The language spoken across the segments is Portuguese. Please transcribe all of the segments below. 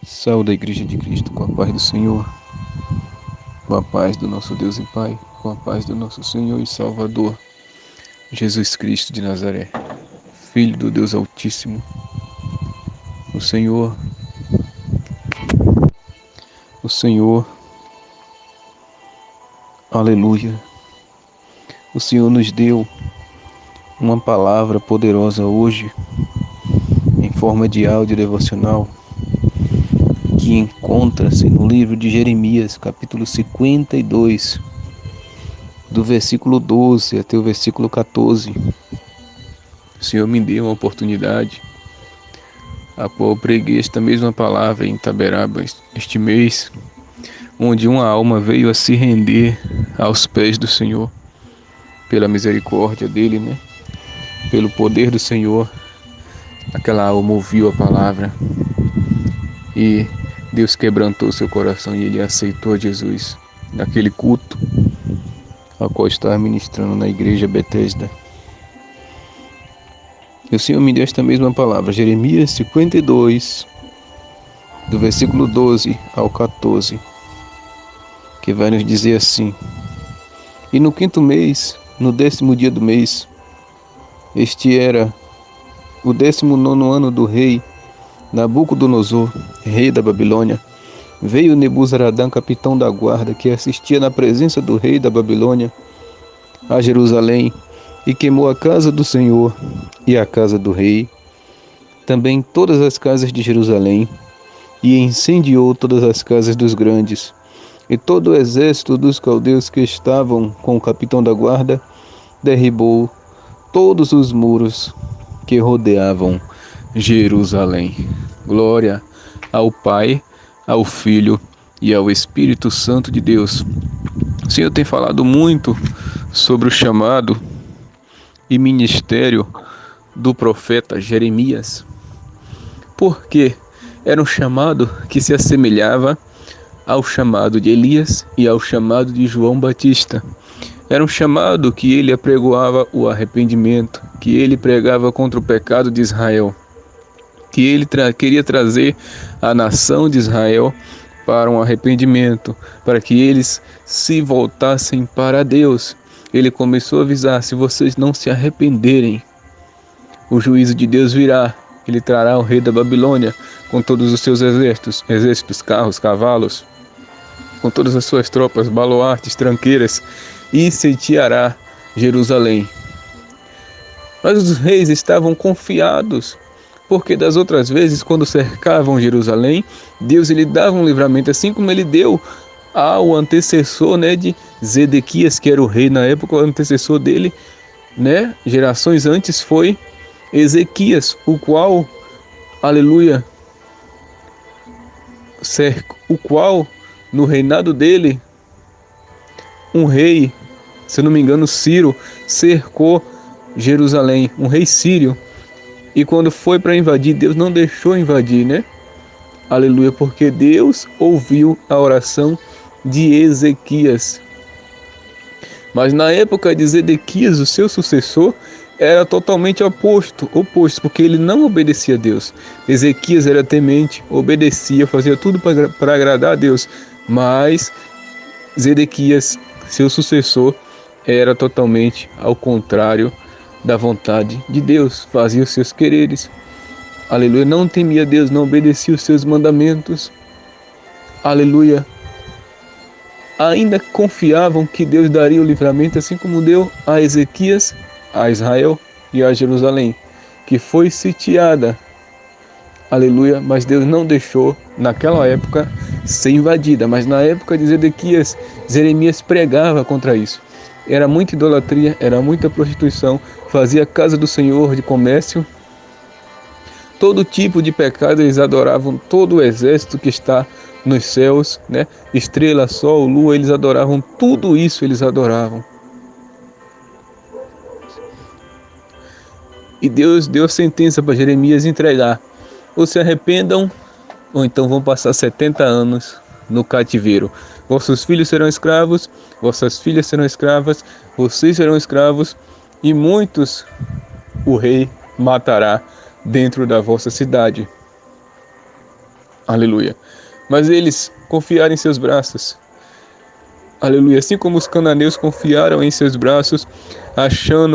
Saúde a Igreja de Cristo com a paz do Senhor, com a paz do nosso Deus e Pai, com a paz do nosso Senhor e Salvador, Jesus Cristo de Nazaré, Filho do Deus Altíssimo. O Senhor, aleluia, o Senhor nos deu uma palavra poderosa hoje, em forma de áudio devocional, que encontra-se no livro de Jeremias, capítulo 52, do versículo 12 até o versículo 14. O Senhor me deu uma oportunidade, a qual eu preguei esta mesma palavra em Itaberaba este mês, onde uma alma veio a se render aos pés do Senhor, pela misericórdia dele, pelo poder do Senhor. Aquela alma ouviu a palavra e Deus quebrantou seu coração e ele aceitou Jesus naquele culto ao qual estava ministrando na igreja Betesda. E o Senhor me deu esta mesma palavra, Jeremias 52, do versículo 12 ao 14, que vai nos dizer assim: E no 5º mês, no 10º dia do mês, este era o 19º ano do rei Nabucodonosor, rei da Babilônia, veio Nebuzaradã, capitão da guarda, que assistia na presença do rei da Babilônia, a Jerusalém, e queimou a casa do Senhor e a casa do rei, também todas as casas de Jerusalém, e incendiou todas as casas dos grandes, e todo o exército dos caldeus que estavam com o capitão da guarda, derribou todos os muros que rodeavam Jerusalém. Glória ao Pai, ao Filho e ao Espírito Santo de Deus. O Senhor tem falado muito sobre o chamado e ministério do profeta Jeremias, porque era um chamado que se assemelhava ao chamado de Elias e ao chamado de João Batista. Era um chamado que ele apregoava o arrependimento, que ele pregava contra o pecado de Israel, que ele queria trazer a nação de Israel para um arrependimento, para que eles se voltassem para Deus. Ele começou a avisar: se vocês não se arrependerem, o juízo de Deus virá. Ele trará o rei da Babilônia com todos os seus exércitos, carros, cavalos, com todas as suas tropas, baluartes, tranqueiras, e sitiará Jerusalém. Mas os reis estavam confiados, porque das outras vezes, quando cercavam Jerusalém, Deus lhe dava um livramento, assim como ele deu ao antecessor de Zedequias, que era o rei na época. O antecessor dele, gerações antes, foi Ezequias, o qual, aleluia, no reinado dele, um rei, se eu não me engano, Ciro, cercou Jerusalém, um rei sírio. E quando foi para invadir, Deus não deixou invadir, Aleluia, porque Deus ouviu a oração de Ezequias. Mas na época de Zedequias, o seu sucessor, era totalmente oposto, porque ele não obedecia a Deus. Ezequias era temente, obedecia, fazia tudo para agradar a Deus. Mas Zedequias, seu sucessor, era totalmente ao contrário da vontade de Deus, fazia os seus quereres, aleluia, não temia Deus, não obedecia os seus mandamentos, aleluia, ainda confiavam que Deus daria o livramento, assim como deu a Ezequias, a Israel e a Jerusalém, que foi sitiada, aleluia, mas Deus não deixou naquela época ser invadida. Mas na época de Zedequias, Jeremias pregava contra isso. Era muita idolatria, era muita prostituição, fazia casa do Senhor de comércio, todo tipo de pecado. Eles adoravam todo o exército que está nos céus, estrela, sol, lua, eles adoravam tudo isso, eles adoravam. E Deus deu sentença para Jeremias entregar: ou se arrependam, ou então vão passar 70 anos no cativeiro. Vossos filhos serão escravos, vossas filhas serão escravas, vocês serão escravos, e muitos o rei matará dentro da vossa cidade. Aleluia. Mas eles confiaram em seus braços. Aleluia. Assim como os cananeus confiaram em seus braços,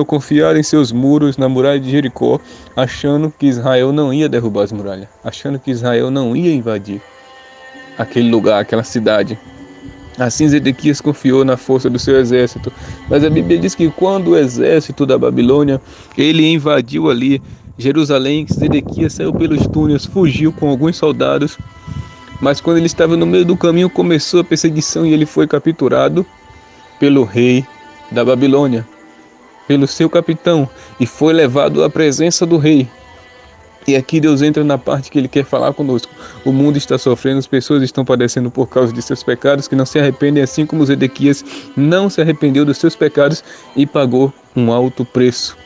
confiaram em seus muros na muralha de Jericó, achando que Israel não ia derrubar as muralhas, achando que Israel não ia invadir aquele lugar, aquela cidade. Assim Zedequias confiou na força do seu exército. Mas a Bíblia diz que quando o exército da Babilônia, ele invadiu ali Jerusalém, Zedequias saiu pelos túneis, fugiu com alguns soldados. Mas quando ele estava no meio do caminho, começou a perseguição e ele foi capturado pelo rei da Babilônia, pelo seu capitão, e foi levado à presença do rei. E aqui Deus entra na parte que Ele quer falar conosco. O mundo está sofrendo, as pessoas estão padecendo por causa de seus pecados, que não se arrependem, assim como Zedequias não se arrependeu dos seus pecados e pagou um alto preço.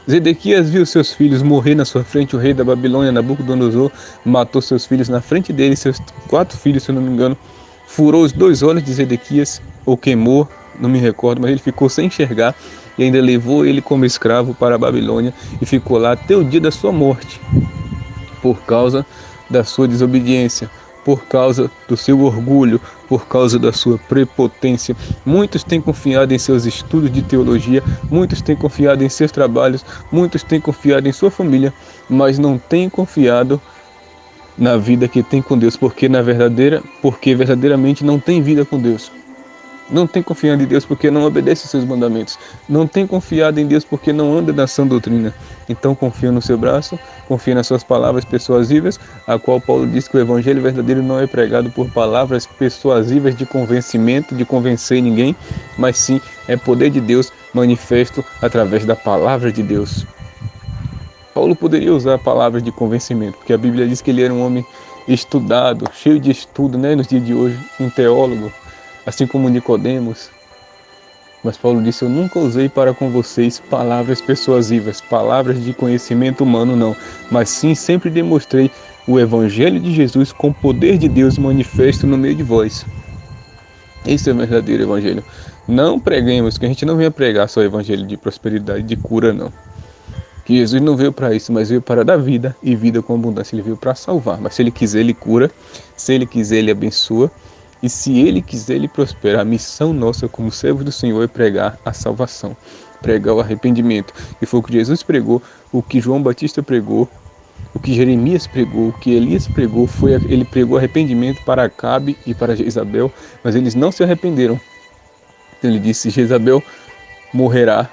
Zedequias viu seus filhos morrer na sua frente. O rei da Babilônia, Nabucodonosor, matou seus filhos na frente dele, seus 4 filhos, se eu não me engano. Furou os 2 olhos de Zedequias, ou queimou, não me recordo, mas ele ficou sem enxergar e ainda levou ele como escravo para a Babilônia e ficou lá até o dia da sua morte, por causa da sua desobediência, por causa do seu orgulho, por causa da sua prepotência. Muitos têm confiado em seus estudos de teologia, muitos têm confiado em seus trabalhos, muitos têm confiado em sua família, mas não têm confiado na vida que tem com Deus, porque verdadeiramente não tem vida com Deus. Não tem confiado em Deus porque não obedece aos seus mandamentos. Não tem confiado em Deus porque não anda na sã doutrina. Então confia no seu braço, confia nas suas palavras persuasivas, a qual Paulo diz que o evangelho verdadeiro não é pregado por palavras persuasivas de convencimento, de convencer ninguém, mas sim é poder de Deus manifesto através da palavra de Deus. Paulo poderia usar palavras de convencimento, porque a Bíblia diz que ele era um homem estudado, cheio de estudo, nos dias de hoje, um teólogo, assim como Nicodemos. Mas Paulo disse: eu nunca usei para com vocês palavras persuasivas, palavras de conhecimento humano, não, mas sim sempre demonstrei o evangelho de Jesus com o poder de Deus manifesto no meio de vós. Esse é o verdadeiro evangelho. Não preguemos, que a gente não venha pregar só o evangelho de prosperidade, de cura, não. Que Jesus não veio para isso, mas veio para dar vida e vida com abundância. Ele veio para salvar, mas se Ele quiser, Ele cura, se Ele quiser, Ele abençoa. E se Ele quiser, Ele prospera. A missão nossa como servos do Senhor é pregar a salvação, pregar o arrependimento. E foi o que Jesus pregou, o que João Batista pregou, o que Jeremias pregou, o que Elias pregou. Ele pregou arrependimento para Acabe e para Jezabel, mas eles não se arrependeram. Então ele disse: Jezabel morrerá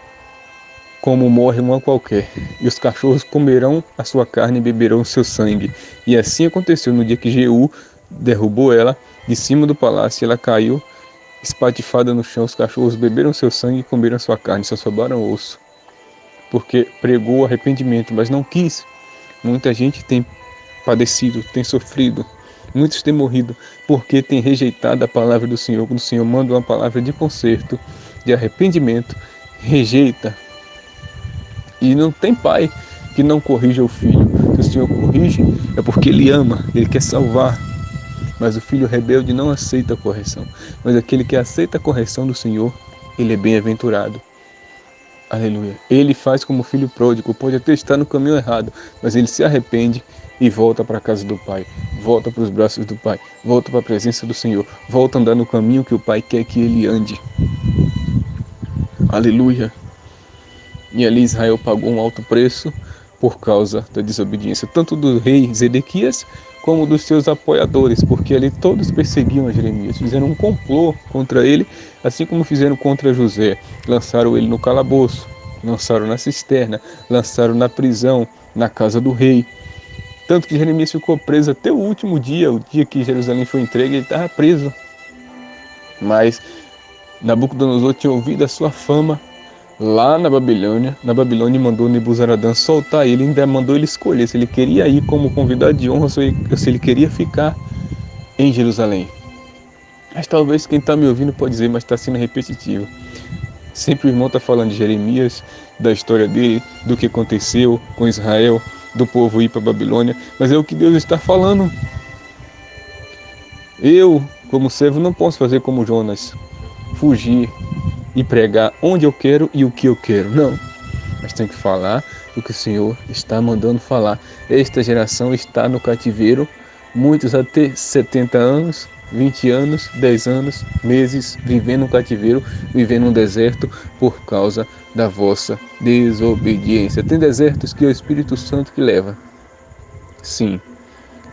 como morre uma qualquer, e os cachorros comerão a sua carne e beberão o seu sangue. E assim aconteceu no dia que Jeú derrubou ela de cima do palácio, ela caiu espatifada no chão, os cachorros beberam seu sangue e comeram sua carne, só sobraram osso, porque pregou arrependimento, mas não quis. Muita gente tem padecido, tem sofrido, muitos têm morrido, porque tem rejeitado a palavra do Senhor. Quando o Senhor manda uma palavra de conserto, de arrependimento, rejeita. E não tem pai que não corrija o filho. Se o Senhor corrige, é porque Ele ama, Ele quer salvar. Mas o filho rebelde não aceita a correção. Mas aquele que aceita a correção do Senhor, ele é bem-aventurado. Aleluia. Ele faz como o filho pródigo, pode até estar no caminho errado, mas ele se arrepende e volta para a casa do Pai, volta para os braços do Pai, volta para a presença do Senhor, volta a andar no caminho que o Pai quer que ele ande. Aleluia. E ali Israel pagou um alto preço por causa da desobediência, tanto do rei Zedequias, como dos seus apoiadores, porque ali todos perseguiam a Jeremias, fizeram um complô contra ele, assim como fizeram contra José. Lançaram ele no calabouço, lançaram na cisterna, lançaram na prisão, na casa do rei. Tanto que Jeremias ficou preso até o último dia, o dia que Jerusalém foi entregue, ele estava preso. Mas Nabucodonosor tinha ouvido a sua fama lá na Babilônia e mandou Nebuzaradã soltar ele, ainda mandou ele escolher se ele queria ir como convidado de honra ou se ele queria ficar em Jerusalém. Mas talvez quem está me ouvindo pode dizer, mas está sendo repetitivo. Sempre o irmão está falando de Jeremias, da história dele, do que aconteceu com Israel, do povo ir para a Babilônia, mas é o que Deus está falando. Eu, como servo, não posso fazer como Jonas, fugir e pregar onde eu quero e o que eu quero. Não, mas tem que falar o que o Senhor está mandando falar. Esta geração está no cativeiro muitos até 70 anos, 20 anos, 10 anos, meses, vivendo no cativeiro, vivendo no deserto, por causa da vossa desobediência. Tem desertos que é o Espírito Santo que leva. Sim,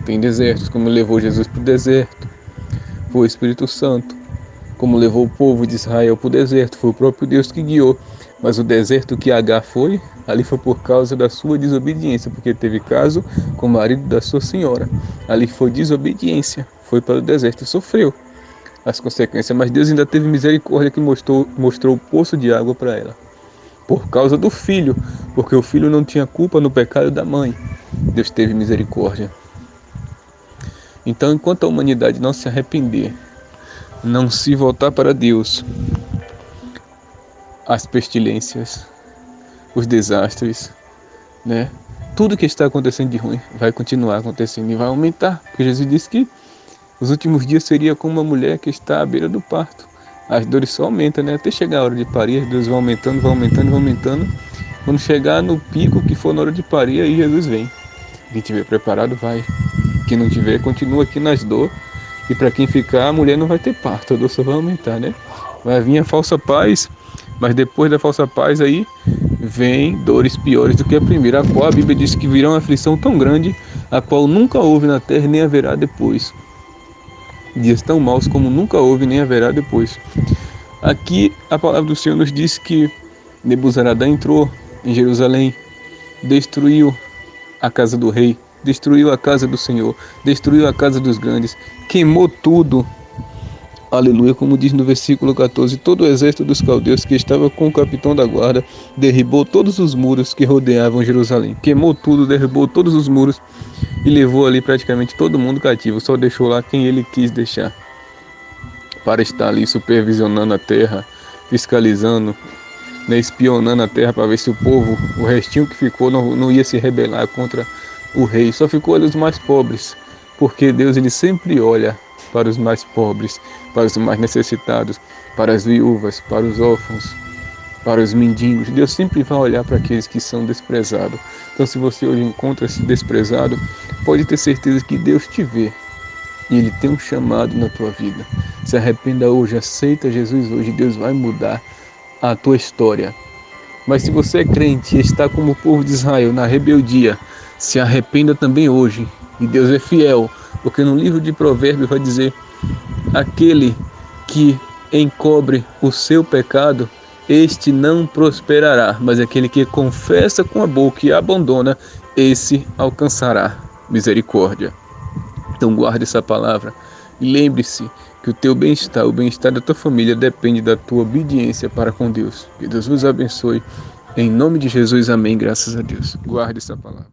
tem desertos, como levou Jesus para o deserto, foi o Espírito Santo. Como levou o povo de Israel para o deserto, foi o próprio Deus que guiou. Mas o deserto que Agar foi, ali foi por causa da sua desobediência, porque teve caso com o marido da sua senhora. Ali foi desobediência, foi para o deserto e sofreu as consequências. Mas Deus ainda teve misericórdia que mostrou o poço de água para ela. Por causa do filho, porque o filho não tinha culpa no pecado da mãe. Deus teve misericórdia. Então, enquanto a humanidade não se arrepender, não se voltar para Deus, as pestilências, os desastres, né? Tudo que está acontecendo de ruim vai continuar acontecendo e vai aumentar, porque Jesus disse que os últimos dias seria como uma mulher que está à beira do parto. As dores só aumentam, né? Até chegar a hora de parir, as dores vão aumentando, vão aumentando, vão aumentando. Quando chegar no pico que for na hora de parir, aí Jesus vem. Quem tiver preparado, vai. Quem não tiver, continua aqui nas dores. E para quem ficar, a mulher não vai ter parto, a dor só vai aumentar, né? Vai vir a falsa paz, mas depois da falsa paz aí, vem dores piores do que a primeira, a qual a Bíblia diz que virá uma aflição tão grande, a qual nunca houve na terra nem haverá depois. Dias tão maus como nunca houve nem haverá depois. Aqui a palavra do Senhor nos diz que Nebuzaradã entrou em Jerusalém, destruiu a casa do rei, destruiu a casa do Senhor, destruiu a casa dos grandes, queimou tudo. Aleluia, como diz no versículo 14, todo o exército dos caldeus que estava com o capitão da guarda derribou todos os muros que rodeavam Jerusalém. Queimou tudo, derrubou todos os muros e levou ali praticamente todo mundo cativo. Só deixou lá quem ele quis deixar, para estar ali supervisionando a terra, fiscalizando, né, espionando a terra para ver se o povo, o restinho que ficou, não ia se rebelar contra o rei. Só ficou ali os mais pobres, porque Deus ele sempre olha para os mais pobres, para os mais necessitados, para as viúvas, para os órfãos, para os mendigos. Deus sempre vai olhar para aqueles que são desprezados. Então, se você hoje encontra-se desprezado, pode ter certeza que Deus te vê e Ele tem um chamado na tua vida. Se arrependa hoje, aceita Jesus hoje, Deus vai mudar a tua história. Mas se você é crente e está como o povo de Israel na rebeldia, se arrependa também hoje. E Deus é fiel, porque no livro de Provérbios vai dizer: aquele que encobre o seu pecado, este não prosperará, mas aquele que confessa com a boca e abandona, esse alcançará misericórdia. Então guarde essa palavra e lembre-se que o teu bem-estar, o bem-estar da tua família depende da tua obediência para com Deus. Que Deus vos abençoe. Em nome de Jesus, amém. Graças a Deus. Guarde essa palavra.